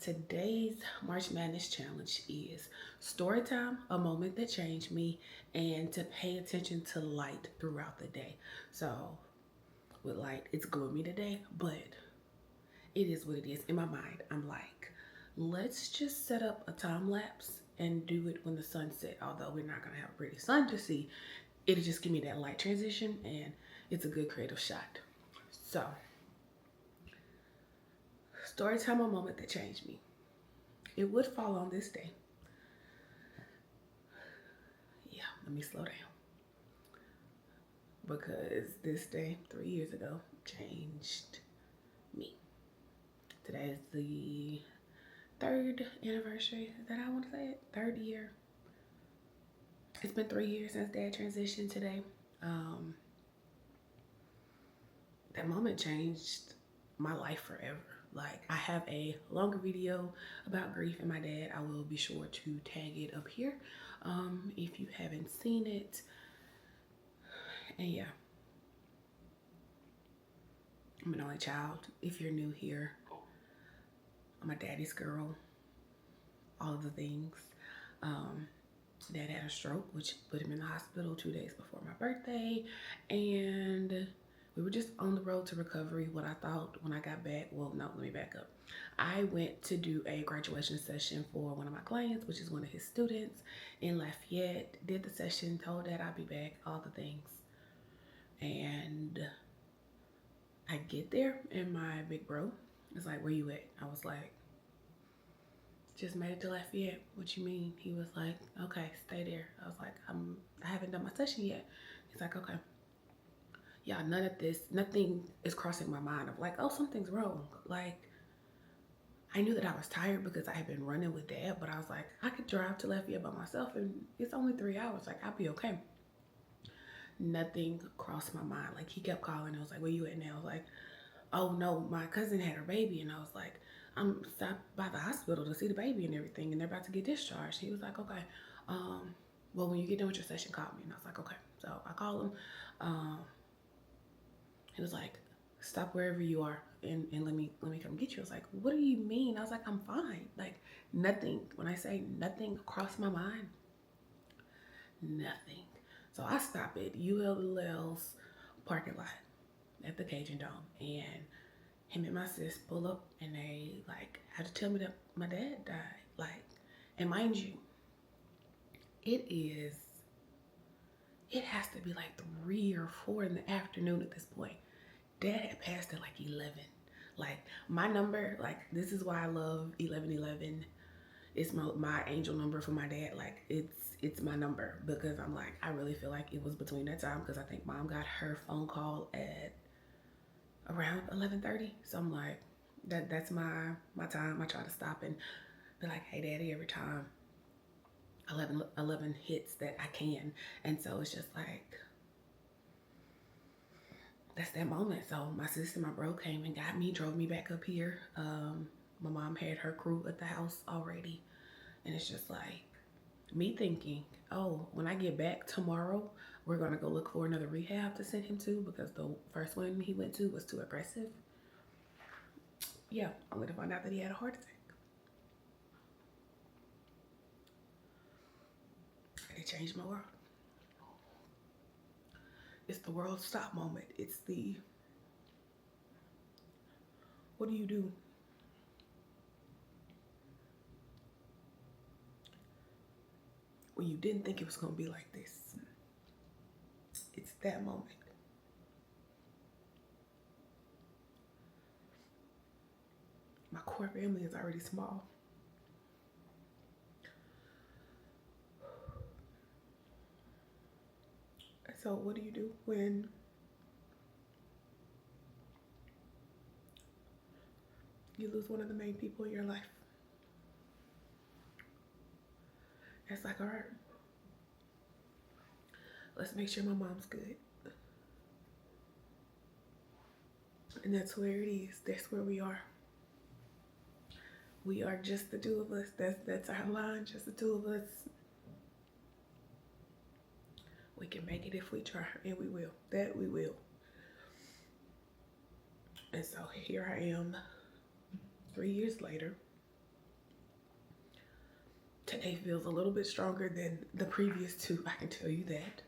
Today's March Madness challenge is story time, a moment that changed me, and to pay attention to light throughout the day. So, with light, it's gloomy today, but it is what it is. In my mind, I'm like, let's just set up a time lapse and do it when the sun set. Although we're not gonna have a pretty sun to see, it'll just give me that light transition, and it's a good creative shot. So, story time, a moment that changed me. It would fall on this day. Yeah, let me slow down. Because this day, 3 years ago, changed me. Today is the third anniversary. Is that how I want to say it? Third year. It's been 3 years since Dad transitioned today. That moment changed my life forever. Like, I have a longer video about grief and my dad. I will be sure to tag it up here if you haven't seen it. And yeah, I'm an only child. If you're new here, I'm a daddy's girl. All of the things. Dad had a stroke, which put him in the hospital 2 days before my birthday. And we were just on the road to recovery. What I thought when I got back, well, no, let me back up. I went to do a graduation session for one of my clients, which is one of his students in Lafayette. Did the session, told Dad I'd be back, all the things. And I get there and my big bro is like, where you at? I was like, just made it to Lafayette. What you mean? He was like, okay, stay there. I was like, I haven't done my session yet. He's like, okay. Yeah, nothing is crossing my mind of like, oh, something's wrong. Like, I knew that I was tired because I had been running with Dad, but I was like, I could drive to Lafayette by myself and it's only 3 hours. Like, I'll be okay. Nothing crossed my mind. Like, he kept calling. I was like, where you at now? I was like, oh no, my cousin had her baby. And I was like, I'm stopped by the hospital to see the baby and everything, and they're about to get discharged. He was like, okay, well, when you get done with your session, call me. And I was like, okay. So I called him. He was like, stop wherever you are and let me come get you. I was like, what do you mean? I was like, I'm fine. Like, nothing. When I say nothing crossed my mind, nothing. So I stop at ULL's parking lot at the Cajun Dome, and him and my sis pull up and they like had to tell me that my dad died. Like, and mind you, it has to be like 3 or 4 in the afternoon at this point. Dad had passed at like 11. Like, my number, like, this is why I love 1111. It's my angel number for my dad. Like, it's my number because I'm like, I really feel like it was between that time because I think Mom got her phone call at around 11:30. So I'm like, that's my time. I try to stop and be like, hey, Daddy, every time 11 hits that I can. And so it's just like, that's that moment. So my sister, my bro came and got me, drove me back up here. My mom had her crew at the house already. And it's just like me thinking, oh, when I get back tomorrow, we're going to go look for another rehab to send him to because the first one he went to was too aggressive. Yeah, only to find out that he had a heart attack. And it changed my world. It's the world stop moment. It's the, what do you do? When you didn't think it was going to be like this. It's that moment. My core family is already small. So what do you do when you lose one of the main people in your life? It's like, all right, let's make sure my mom's good. And that's where it is. That's where we are. We are just the two of us. That's our line, just the two of us. We can make it if we try, and we will. That we will. And so here I am, 3 years later, today feels a little bit stronger than the previous two. I can tell you that.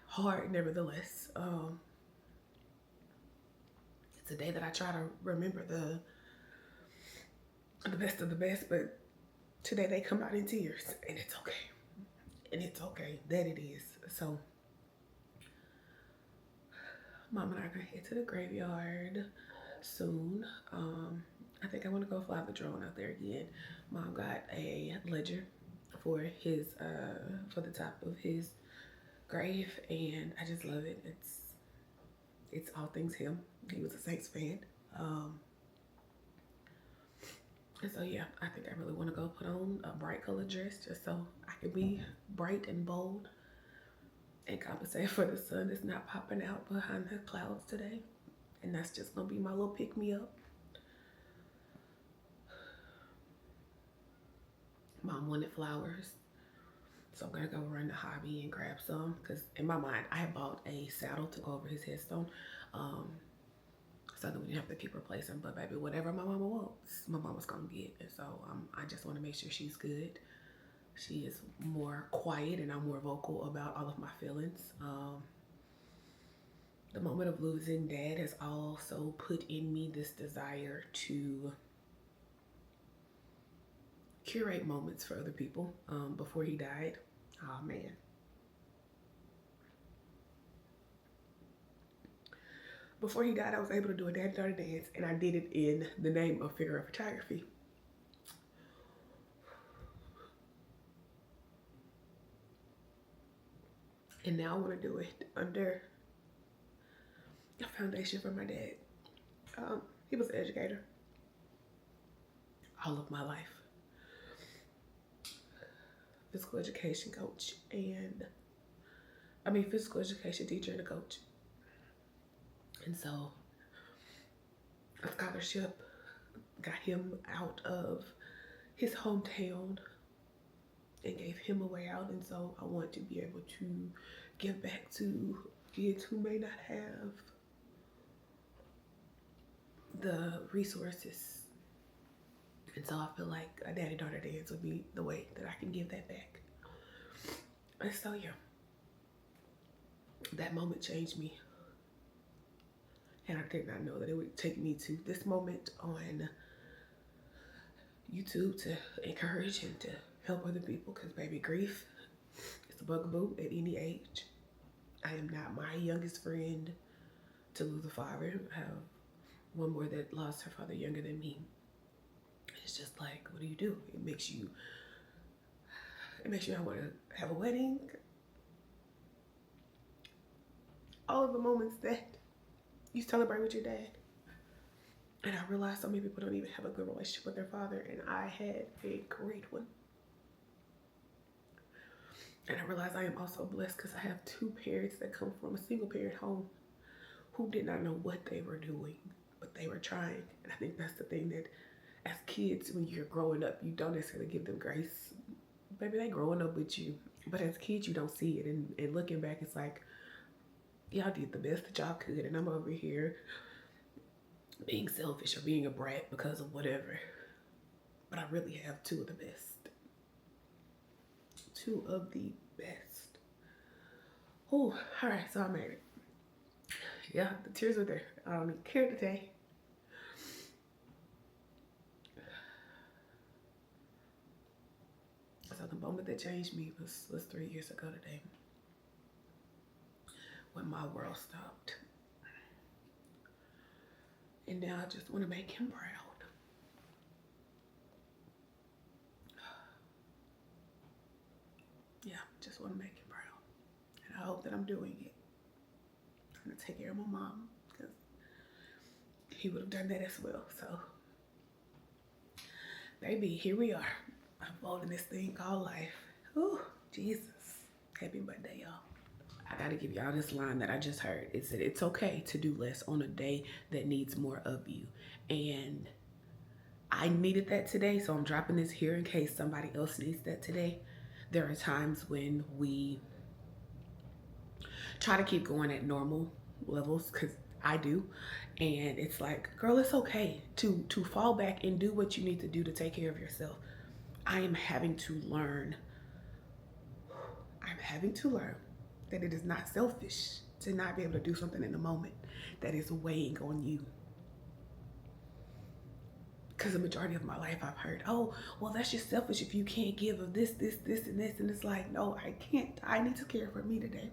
Hard, nevertheless. It's a day that I try to remember the best of the best, but today they come out in tears, and it's okay. And it's okay that it is. So, Mom and I are gonna head to the graveyard soon. I think I want to go fly the drone out there again. Mom got a ledger for his for the top of his grave, and I just love it. It's all things him. He was a Saints fan. And so yeah, I think I really want to go put on a bright colored dress just so I can be bright and bold and compensate for the sun that's not popping out behind the clouds today. And that's just gonna be my little pick me up. Mom wanted flowers, so I'm gonna go run the hobby and grab some, because in my mind I had bought a saddle to go over his headstone, so that we didn't have to keep replacing. But baby, whatever my mama wants, my mama's gonna get. And so I just want to make sure she's good. She is more quiet and I'm more vocal about all of my feelings. The moment of losing Dad has also put in me this desire to curate moments for other people. Before he died, oh man. Before he died, I was able to do a daddy-daughter dance, and I did it in the name of figure of photography. And now I want to do it under a foundation for my dad. He was an educator all of my life. Physical education coach physical education teacher and a coach. And so a scholarship got him out of his hometown and gave him a way out. And so I want to be able to give back to kids who may not have the resources. And so I feel like a daddy-daughter dance would be the way that I can give that back. And so yeah, that moment changed me. And I did not know that it would take me to this moment on YouTube to encourage and to help other people, because baby, grief is a bugaboo at any age. I am not my youngest friend to lose a father. I have one more that lost her father younger than me. It's just like, what do you do? It makes you I want to have a wedding. All of the moments that you celebrate with your dad. And I realized so many people don't even have a good relationship with their father, and I had a great one. And I realized I am also blessed because I have two parents that come from a single parent home who did not know what they were doing, but they were trying. And I think that's the thing, that as kids, when you're growing up, you don't necessarily give them grace. Baby, they growing up with you. But as kids, you don't see it. And looking back, it's like, y'all did the best that y'all could, and I'm over here being selfish or being a brat because of whatever. But I really have two of the best. Two of the best. Oh, all right, so I made it. Yeah, the tears are there. I don't even care today. So the moment that changed me was 3 years ago today, when my world stopped. And now I just want to make him proud. Yeah, just want to make him proud. And I hope that I'm doing it. I'm going to take care of my mom, because he would have done that as well. So, baby, here we are. I'm holding this thing called life. Ooh, Jesus. Happy birthday, y'all. I gotta give y'all this line that I just heard. It said, it's okay to do less on a day that needs more of you. And I needed that today, so I'm dropping this here in case somebody else needs that today. There are times when we try to keep going at normal levels, because I do. And it's like, girl, it's okay to fall back and do what you need to do to take care of yourself. I am having to learn. I'm having to learn that it is not selfish to not be able to do something in the moment that is weighing on you. Because the majority of my life I've heard, oh, well, that's just selfish if you can't give of this, this, this, and this. And it's like, no, I can't. I need to care for me today.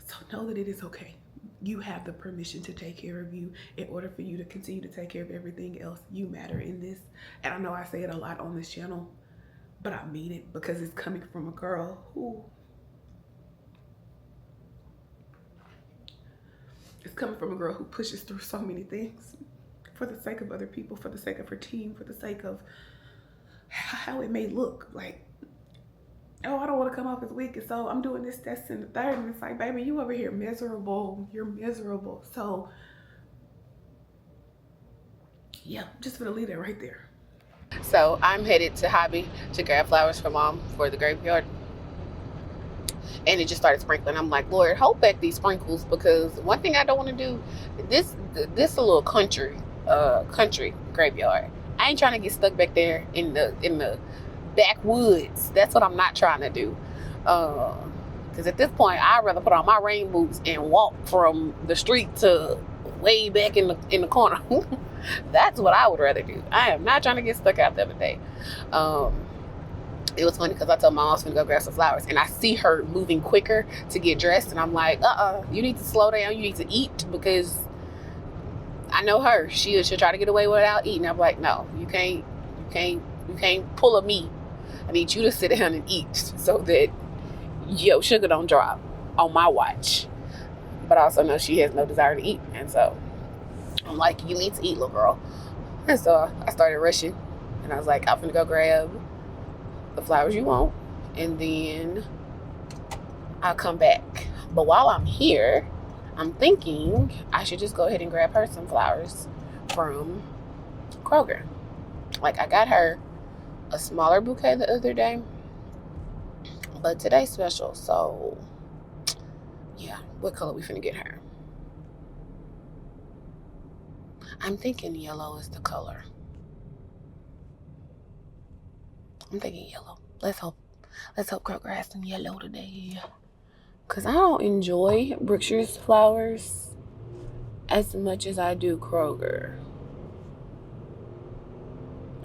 So know that it is okay. You have the permission to take care of you in order for you to continue to take care of everything else. You matter in this. And I know I say it a lot on this channel, but I mean it because it's coming from a girl who pushes through so many things for the sake of other people, for the sake of her team, for the sake of how it may look. Like, oh, I don't want to come off as weak, and so I'm doing this, that's, and the third. And it's like, baby, you over here miserable. You're miserable. So, yeah, just gonna leave that right there. So I'm headed to Hobby to grab flowers for Mom for the graveyard. And it just started sprinkling. I'm like, Lord, hold back these sprinkles, because one thing I don't want to do, this a little country graveyard. I ain't trying to get stuck back there in the backwoods. That's what I'm not trying to do. Because at this point, I'd rather put on my rain boots and walk from the street to way back in the corner. That's what I would rather do. I am not trying to get stuck out there today. It was funny because I told Mom I was going to go grab some flowers, and I see her moving quicker to get dressed, and I'm like, you need to slow down. You need to eat, because I know her. She'll try to get away without eating. I'm like, no, you can't pull a me. I need you to sit down and eat so that your sugar don't drop on my watch. But I also know she has no desire to eat, and so I'm like, you need to eat, little girl. And so I started rushing, and I was like, I'm going to go grab the flowers you want, and then I'll come back. But while I'm here, I'm thinking I should just go ahead and grab her some flowers from Kroger. Like, I got her a smaller bouquet the other day, but today's special. So yeah, what color we finna get her? I'm thinking yellow is the color. I'm thinking yellow. Let's hope Kroger has some yellow today. Because I don't enjoy Brookshire's flowers as much as I do Kroger.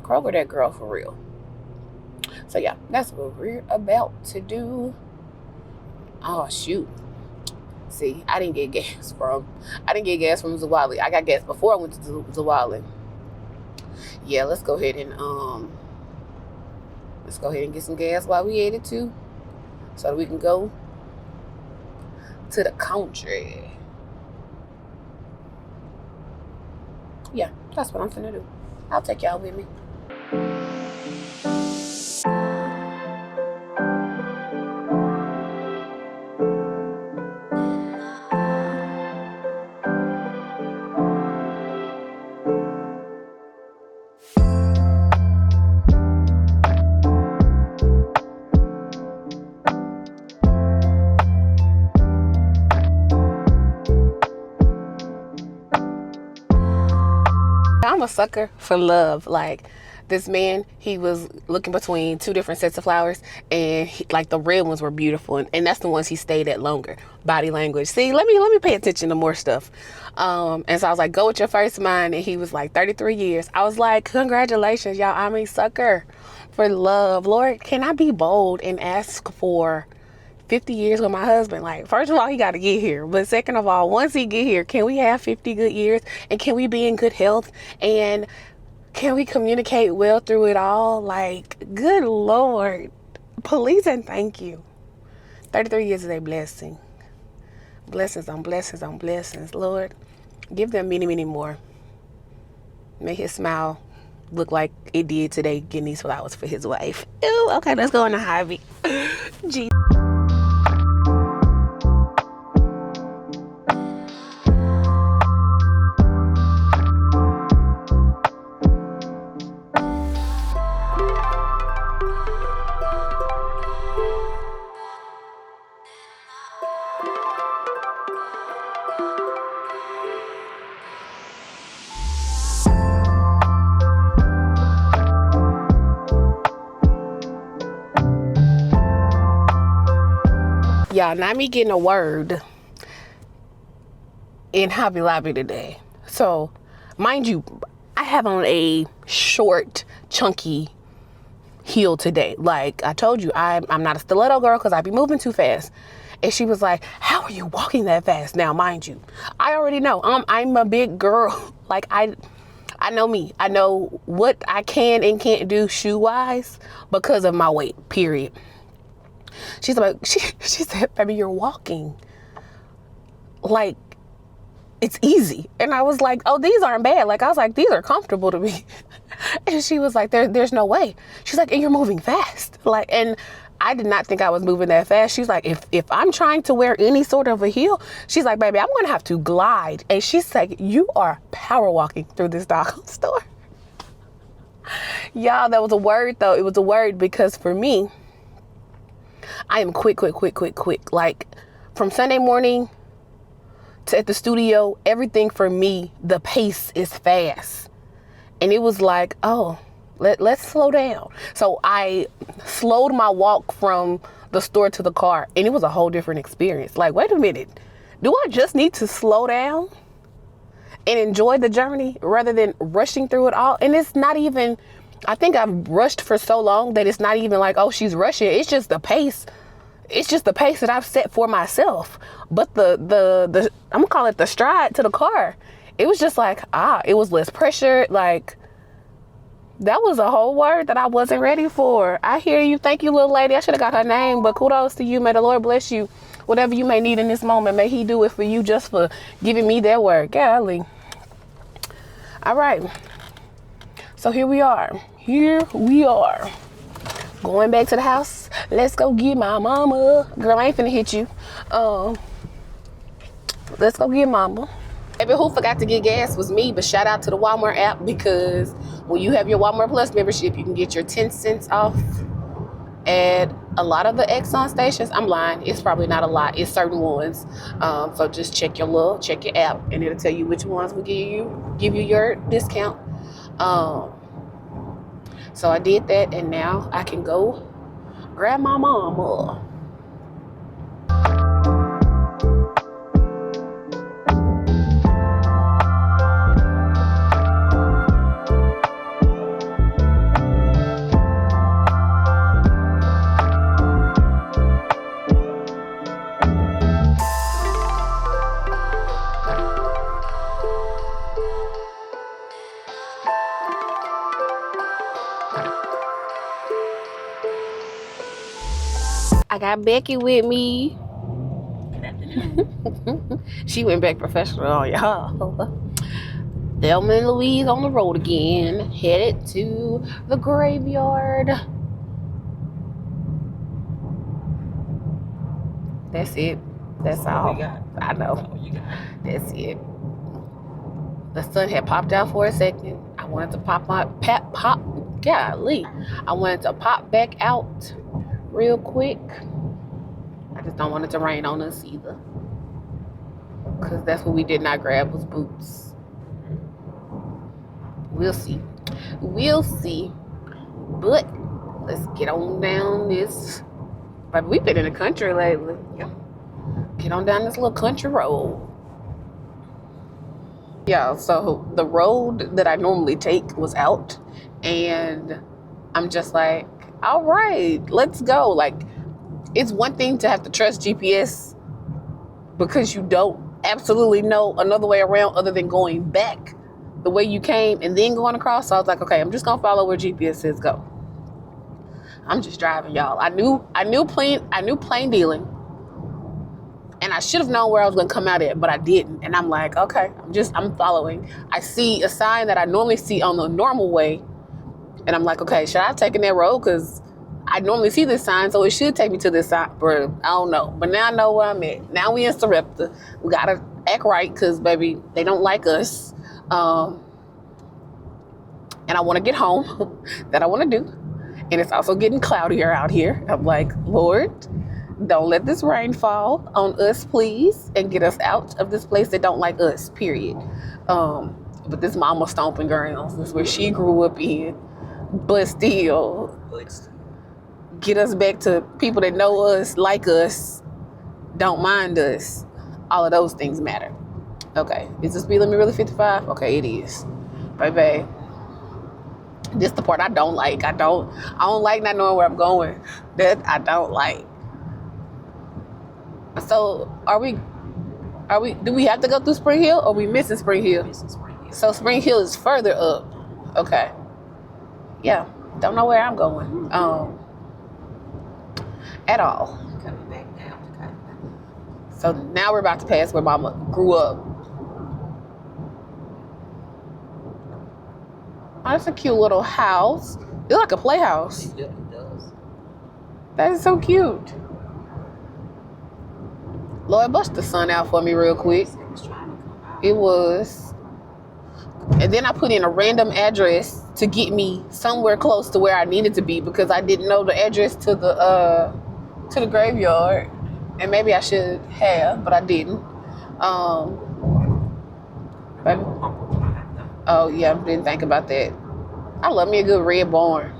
Kroger, that girl for real. So yeah, that's what we're about to do. Oh shoot. See, I didn't get gas from Zawali. I got gas before I went to Zawali. Yeah, let's go ahead and get some gas while we at it too, so that we can go to the country. Yeah, that's what I'm finna do. I'll take y'all with me. I'm a sucker for love. Like, this man, he was looking between two different sets of flowers, and like the red ones were beautiful, and that's the ones he stayed at longer. Body language. See, let me pay attention to more stuff. And so I was like, go with your first mind, and he was like 33 years. I was like, congratulations, y'all. I'm a sucker for love. Lord, can I be bold and ask for 50 years with my husband? Like, first of all, he got to get here, but second of all, once he get here, can we have 50 good years, and can we be in good health, and can we communicate well through it all? Like, good Lord, please and thank you. 33 years is a blessing. Blessings on blessings on blessings. Lord, give them many, many more. Make his smile look like it did today, getting these flowers for his wife. Ew, okay, let's go on the hobby. Gee. Y'all, not me getting a word in Hobby Lobby today. So, mind you, I have on a short, chunky heel today. Like I told you, I'm not a stiletto girl because I be moving too fast. And she was like, how are you walking that fast? Now, mind you, I already know I'm a big girl. Like I know me. I know what I can and can't do shoe wise because of my weight, period. She's like, she said, baby, you're walking like it's easy. And I was like, oh, these aren't bad. Like, I was like, these are comfortable to me. And she was like, there's no way. She's like, and you're moving fast. Like, and I did not think I was moving that fast. She's like, if I'm trying to wear any sort of a heel, she's like, baby, I'm going to have to glide. And she's like, you are power walking through this doggone store. Y'all, that was a word though. It was a word because for me, I am quick. Like from Sunday morning to at the studio, everything for me, the pace is fast. And it was like, oh, let's slow down. So I slowed my walk from the store to the car, and it was a whole different experience. Like, wait a minute, do I just need to slow down and enjoy the journey rather than rushing through it all? And it's not even, I think I've rushed for so long that it's not even like, oh, she's rushing. It's just the pace. It's just the pace that I've set for myself. But the I'm gonna call it the stride to the car. It was just like, it was less pressure. Like, that was a whole word that I wasn't ready for. I hear you. Thank you, little lady. I should have got her name, but kudos to you. May the Lord bless you. Whatever you may need in this moment, may he do it for you just for giving me that word. Golly. All right. So here we are. Going back to the house. Let's go get my mama. Girl, I ain't finna hit you. Let's go get mama. Baby, who forgot to get gas was me, but shout out to the Walmart app because when you have your Walmart Plus membership, you can get your 10 cents off at a lot of the Exxon stations. I'm lying. It's probably not a lot. It's certain ones. So just check your app and it'll tell you which ones will give you your discount. So I did that, and now I can go grab my mama. I got Becky with me. She went back professional on y'all. Thelma and Louise on the road again, headed to the graveyard. That's it. That's all. I know. That's it. The sun had popped out for a second. I wanted to pop. Golly. I wanted to pop back out real quick. I just don't want it to rain on us either, because that's what we did not grab was boots. We'll see. But let's get on down this. But we've been in the country lately. Yeah. Get on down this little country road. Yeah, so the road that I normally take was out, and I'm just like, all right, let's go. Like, it's one thing to have to trust GPS because you don't absolutely know another way around other than going back the way you came and then going across. So I was like, okay, I'm just gonna follow where GPS says go. I'm just driving, y'all. I knew plain dealing, and I should have known where I was gonna come out at, but I didn't. And I'm like, okay, I'm following. I see a sign that I normally see on the normal way, and I'm like, okay, should I have taken that road? Because I normally see this sign, so it should take me to this sign. Bro, I don't know. But now I know where I'm at. Now we in Sarepta. We gotta act right, because, baby, they don't like us. And I want to get home. That I want to do. And it's also getting cloudier out here. I'm like, Lord, don't let this rain fall on us, please, and get us out of this place that don't like us, period. But this mama stomping grounds is where she grew up in. But still, get us back to people that know us, like us, don't mind us. All of those things matter. Okay, is the speed limit really 55? Okay, it is. Baby, this the part I don't like. I don't like not knowing where I'm going. That I don't like. So do we have to go through Spring Hill, or are we missing Spring Hill? So Spring Hill is further up. Okay. Yeah. Don't know where I'm going. At all. Coming back down to Cotton. So now we're about to pass where Mama grew up. Oh, that's a cute little house. It's like a playhouse. It does. That is so cute. Lord, bust the sun out for me real quick. It was trying to come out. It was. And then I put in a random address to get me somewhere close to where I needed to be because I didn't know the address to the graveyard. And maybe I should have, but I didn't. Baby. Oh yeah, didn't think about that. I love me a good red barn.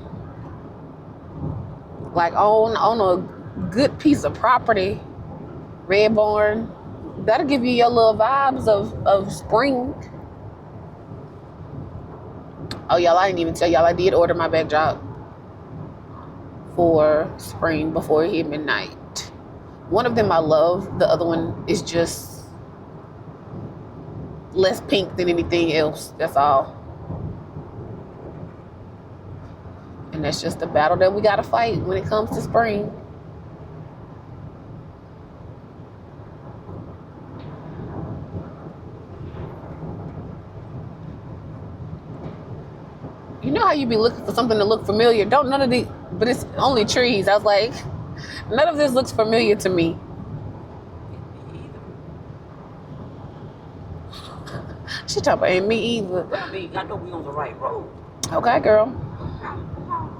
Like on a good piece of property, red barn. That'll give you your little vibes of spring. Oh y'all, I didn't even tell y'all I did order my backdrop for spring before it hit midnight. One of them I love, the other one is just less pink than anything else. That's all. And that's just the battle that we gotta fight when it comes to spring. You know how you be looking for something to look familiar? Don't none of these, but it's only trees. I was like, none of this looks familiar to me. She talking about ain't me either. I mean, I know we on the right road. Okay, girl.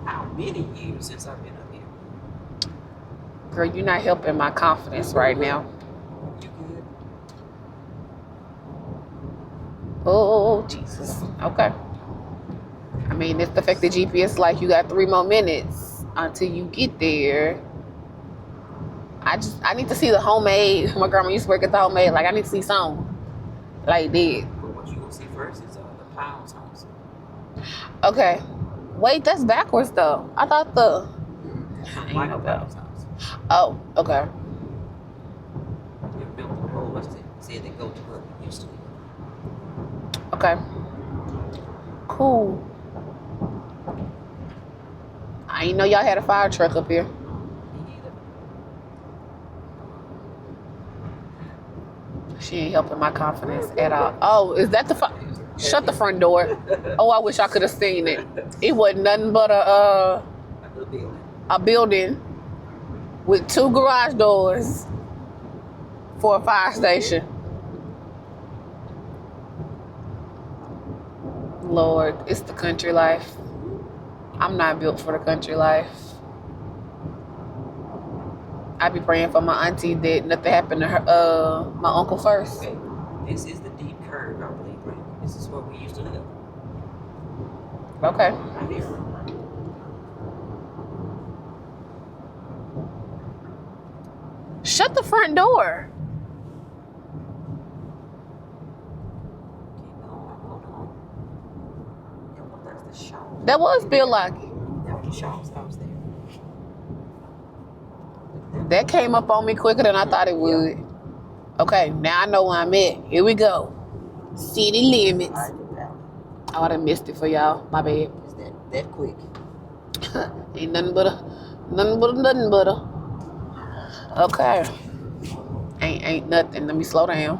How many years since I've been up here? Girl, you're not helping my confidence right now. You good? Oh, Jesus. Okay. I mean, it's the fact that GPS like you got 3 more minutes until you get there. I need to see the homemade. My grandma used to work at the homemade. Like, I need to see something like that. But what you gonna see first is the Pound's house. Okay. Wait, that's backwards though. I thought the... Michael Pound's house. Oh, okay. They built the road. Let's say they go to where we used to live. Okay. Cool. I didn't know y'all had a fire truck up here. Me either. She ain't helping my confidence at all. Oh, is that the shut the front door. Oh, I wish I could have seen it. It wasn't nothing but a building with 2 garage doors for a fire station. Lord, it's the country life. I'm not built for the country life. I be praying for my auntie that nothing happened to her, my uncle first. Okay. This is the deep curve, I believe, right? This is where we used to live. Okay. Right here. Shut the front door. Keep going, hold on. Yeah, well, that's the shop. That was Bill Lockett. That was the shop's house there. That came up on me quicker than I thought it would. Okay, now I know where I'm at. Here we go. City limits. Oh, I done missed it for y'all. My bad. Is that quick? Ain't nothing but a. Okay. Ain't nothing. Let me slow down.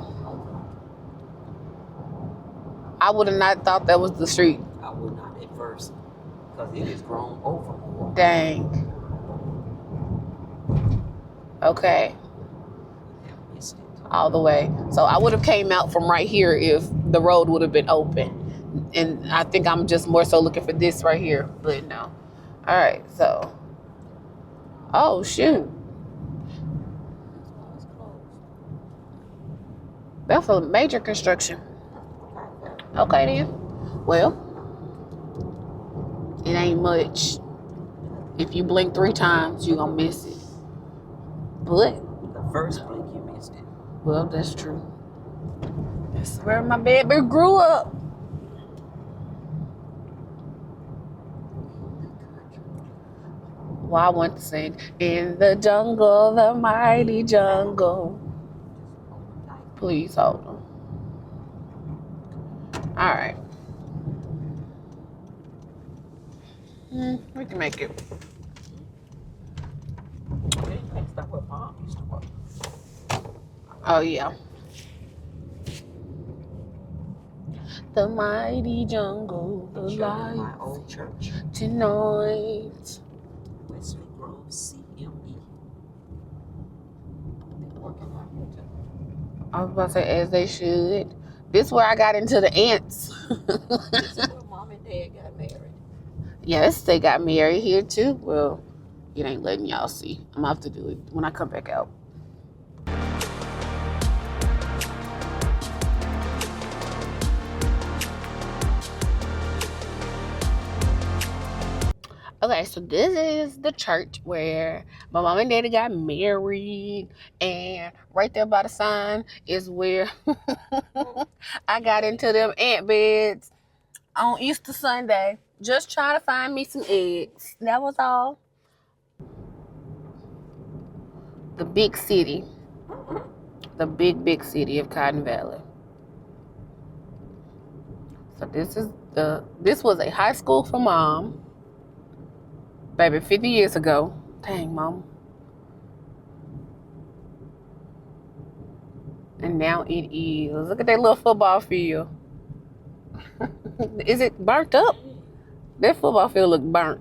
I would have not thought that was the street. I would not at first, because it has grown over more. Dang. Okay. All the way. So I would have came out from right here if the road would have been open. And I think I'm just more so looking for this right here. But no. All right. So. Oh, shoot. That's a major construction. Okay, then. Well, it ain't much. If you blink 3 times, you're going to miss it. But The first blink you Well, that's true. That's where my baby grew up. Well, I want to sing in the jungle, the mighty jungle. Please hold on. All right. We can make it. Oh yeah. The mighty jungle, the lights. My old church. Tonight. Wesley Grove CME. Working out here too. I was about to say, as they should. This is where I got into the ants. This is where Mom and Dad got married. Yes, they got married here too. Well, it ain't letting y'all see. I'm gonna have to do it when I come back out. Okay, so this is the church where my mom and daddy got married, and right there by the sign is where I got into them ant beds on Easter Sunday, just trying to find me some eggs. That was all. The big city, the big city of Cotton Valley. So this was a high school for Mom. Baby, 50 years ago. Dang, Mom. And now it is. Look at that little football field. Is it burnt up? That football field look burnt.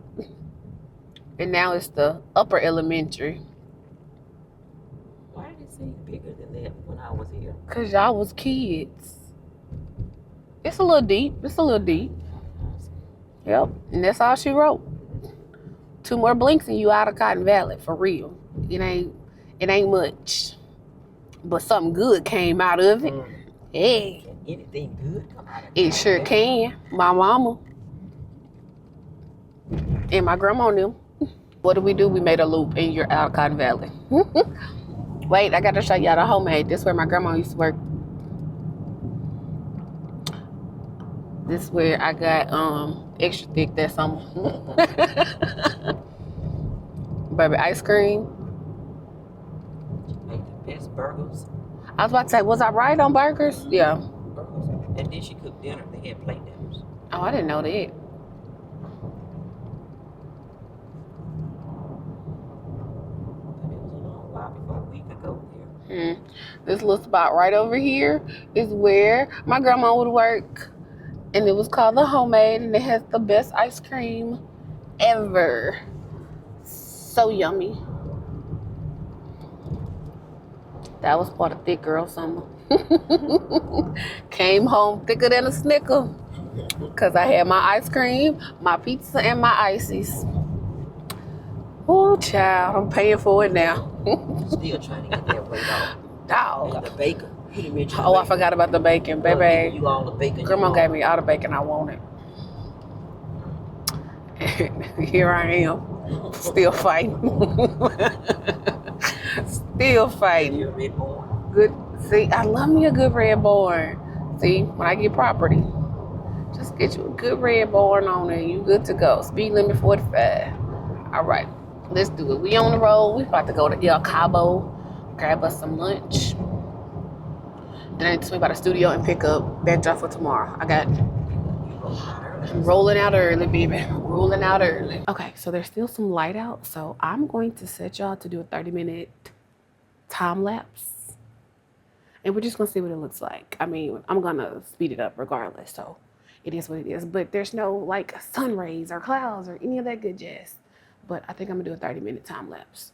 And now it's the upper elementary. Why did it seem bigger than that when I was here? Because y'all was kids. It's a little deep. It's a little deep. Yep. And that's all she wrote. 2 more blinks and you out of Cotton Valley, for real. It ain't much. But something good came out of it. Hey. Can anything good come out of it? It sure can. My mama. And my grandma knew. What did we do? We made a loop and you're out of Cotton Valley. Wait, I got to show y'all the homemade. This is where my grandma used to work. This is where I got extra thick that summer. Baby, ice cream. She made the best burgers. I was about to say, was I right on burgers? Yeah. Burgers. And then she cooked dinner. They had plate dinners. Oh, I didn't know that. But it was a long while before we could go there. This little spot right over here is where my grandma would work. And it was called the Homemade, and it has the best ice cream ever. So yummy. That was part of thick girl summer. Came home thicker than a Snicker. Because I had my ice cream, my pizza, and my ices. Oh, child, I'm paying for it now. Still trying to get that weight off. Dog. And the bacon. You didn't mention Oh, I forgot about the bacon, baby. You all the bacon. Grandma gave me all the bacon I wanted. Here I am, still fighting. Still fighting. You're a red boy. Good. See, I love me a good red barn. See, when I get property, just get you a good red barn on it. You good to go. Speed limit 45. All right, let's do it. We on the road. We about to go to El Cabo, grab us some lunch. Then I need to swing by the studio and pick up that job for tomorrow. I'm rolling out early, baby. Rolling out early. Okay, so there's still some light out, so I'm going to set y'all to do a 30-minute time lapse. And we're just gonna see what it looks like. I mean, I'm gonna speed it up regardless, so it is what it is. But there's no like sun rays or clouds or any of that good jazz. But I think I'm gonna do a 30-minute time lapse.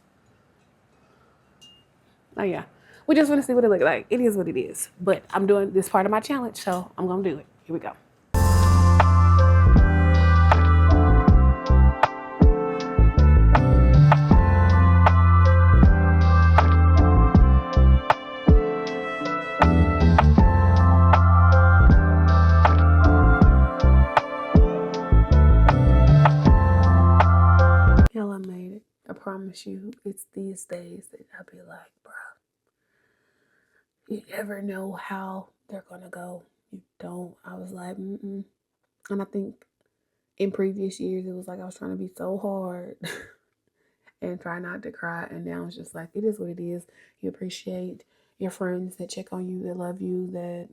Oh yeah. We just want to see what it looks like. It is what it is. But I'm doing this part of my challenge, so I'm going to do it. Here we go. Y'all, I made it. I promise you, it's these days that I'll be like, bro, you never know how they're gonna go. You don't. I was like, mm-mm. And I think in previous years, it was like I was trying to be so hard and try not to cry. And now it's just like, it is what it is. You appreciate your friends that check on you, that love you, that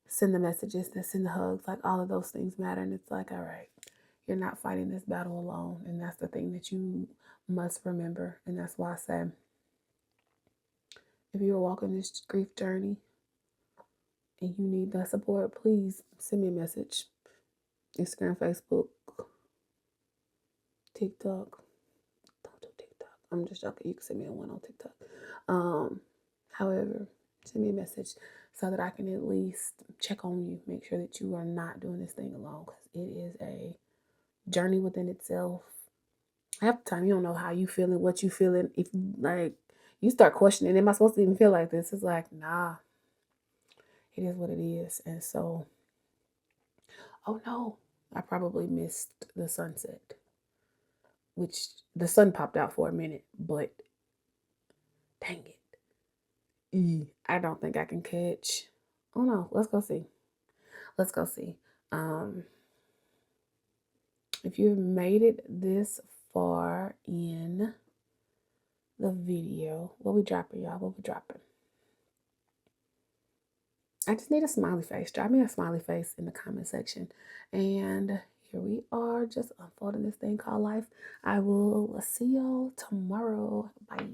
send the messages, that send the hugs. Like, all of those things matter. And it's like, all right, you're not fighting this battle alone. And that's the thing that you must remember. And that's why I say, if you're walking this grief journey and you need that support, please send me a message. Instagram, Facebook, TikTok. Don't do TikTok. I'm just joking. You can send me a one on TikTok. However, send me a message so that I can at least check on you, make sure that you are not doing this thing alone, because it is a journey within itself. Half the time, you don't know how you feeling, what you feeling. If like you start questioning, am I supposed to even feel like this? It's like, nah, it is what it is. And so, oh no, I probably missed the sunset, which the sun popped out for a minute, but dang it. I don't think I can catch. Oh no, let's go see. Let's go see. Um, if you've made it this far in the video, what we dropping, y'all? What we dropping? I just need a smiley face. Drop me a smiley face in the comment section. And here we are, just unfolding this thing called life. I will see y'all tomorrow. Bye.